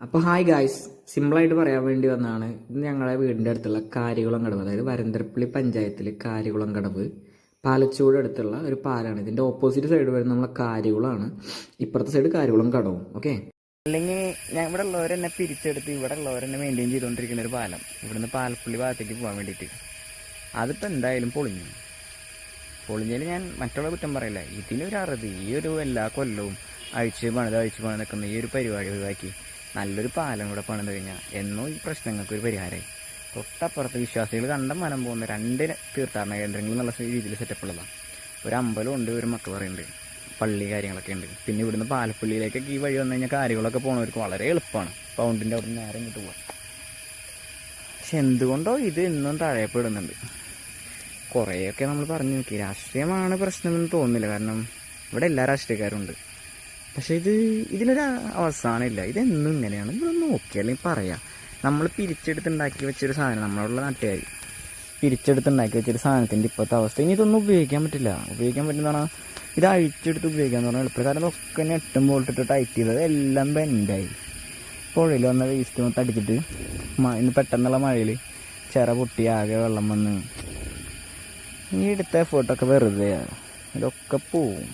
അപ്പോൾ hi guys, സിമ്പിളായിട്ട് പറയാൻ വേണ്ടി വന്നതാണ്. ഇന്ന് ഞങ്ങളുടെ വീടിൻ്റെ അടുത്തുള്ള കാരികുളം കടവ്, അതായത് വരന്തരപ്പള്ളി പഞ്ചായത്തിൽ കാരികുളം കടവ് പാലച്ചൂട് അടുത്തുള്ള ഒരു പാലാണ്. ഇതിൻ്റെ ഓപ്പോസിറ്റ് സൈഡ് വരുന്ന നമ്മളെ കാരികുളമാണ്, ഇപ്പുറത്തെ സൈഡ് കാരികുളം കടവും. ഓക്കെ, അല്ലെങ്കിൽ ഞാൻ ഇവിടെ ഉള്ളവരെന്നെ പിരിച്ചെടുത്ത് ഇവിടെ ഉള്ളവരെന്നെ മെയിൻറ്റെയിൻ ചെയ്തുകൊണ്ടിരിക്കുന്ന ഒരു പാലം, ഇവിടുന്ന് പാലപ്പള്ളി ഭാഗത്തേക്ക് പോകാൻ വേണ്ടിയിട്ട്. അതിപ്പോൾ എന്തായാലും പൊളിഞ്ഞതിൽ ഞാൻ മറ്റുള്ള കുറ്റം പറയില്ല. ഇതിനൊരു അറുതി ഈ ഒരു എല്ലാ കൊല്ലവും അഴിച്ച് പണിത് നിൽക്കുന്ന ഈ ഒരു പരിപാടി ഒഴിവാക്കി നല്ലൊരു പാലം കൂടെ പണിത് കഴിഞ്ഞാൽ എന്നോ ഈ പ്രശ്നങ്ങൾക്കൊരു പരിഹാരമായി. തൊട്ടപ്പുറത്ത് വിശ്വാസികൾ കണ്ടം മനം പോകുന്ന 2 തീർത്ഥാടന കേന്ദ്രങ്ങൾ എന്നുള്ള രീതിയിൽ സെറ്റപ്പുള്ളതാണ്. ഒരു അമ്പലമുണ്ട്, ഒരു മക്ക പറയുന്നുണ്ട്, പള്ളി കാര്യങ്ങളൊക്കെ ഉണ്ട്. പിന്നെ ഇവിടുന്ന് പാലപ്പള്ളിയിലേക്കൊക്കെ ഈ വഴി വന്നു കഴിഞ്ഞാൽ കാര്യങ്ങളൊക്കെ പോകുന്നവർക്ക് വളരെ എളുപ്പമാണ്. പൗണ്ടിൻ്റെ അവിടെ നിന്ന് നേരെ ഇങ്ങോട്ട് പോകാം. പക്ഷെ എന്തുകൊണ്ടോ ഇത് ഇന്നും തഴയപ്പെടുന്നുണ്ട്. കുറേയൊക്കെ നമ്മൾ പറഞ്ഞു നോക്കി, രാഷ്ട്രീയമാണ് പ്രശ്നമെന്ന് തോന്നുന്നില്ല. കാരണം ഇവിടെ എല്ലാ രാഷ്ട്രീയക്കാരും ഉണ്ട്. പക്ഷേ ഇതിനൊരു അവസാനമില്ല. ഇതെന്നും ഇങ്ങനെയാണ്. ഇതൊന്നും നോക്കി അല്ലെങ്കിൽ പറയാം. നമ്മൾ പിരിച്ചെടുത്തുണ്ടാക്കി വെച്ചൊരു സാധനം, നമ്മളുള്ള നാട്ടുകാർ പിരിച്ചെടുത്തുണ്ടാക്കി വെച്ചൊരു സാധനത്തിൻ്റെ ഇപ്പോഴത്തെ അവസ്ഥ ഇനി ഇതൊന്നും ഉപയോഗിക്കാൻ പറ്റില്ല. ഉപയോഗിക്കാൻ പറ്റുന്നതാണ് ഇത് അഴിച്ചെടുത്ത് ഉപയോഗിക്കാന്ന് പറഞ്ഞാൽ എളുപ്പം. കാരണം ഇതൊക്കെ 8 ബോൾട്ടിട്ട് ടൈറ്റ് ചെയ്തത് എല്ലാം ബെൻഡായി. പുഴയിൽ വന്ന വേസ്റ്റ് മൊത്തം അടിച്ചിട്ട് ഇന്ന് പെട്ടെന്നുള്ള മഴയിൽ ചിറ പൊട്ടി ആകെ വെള്ളം വന്ന് ഈ എടുത്ത എഫേർട്ടൊക്കെ വെറുതെ, ഇതൊക്കെ പോവും.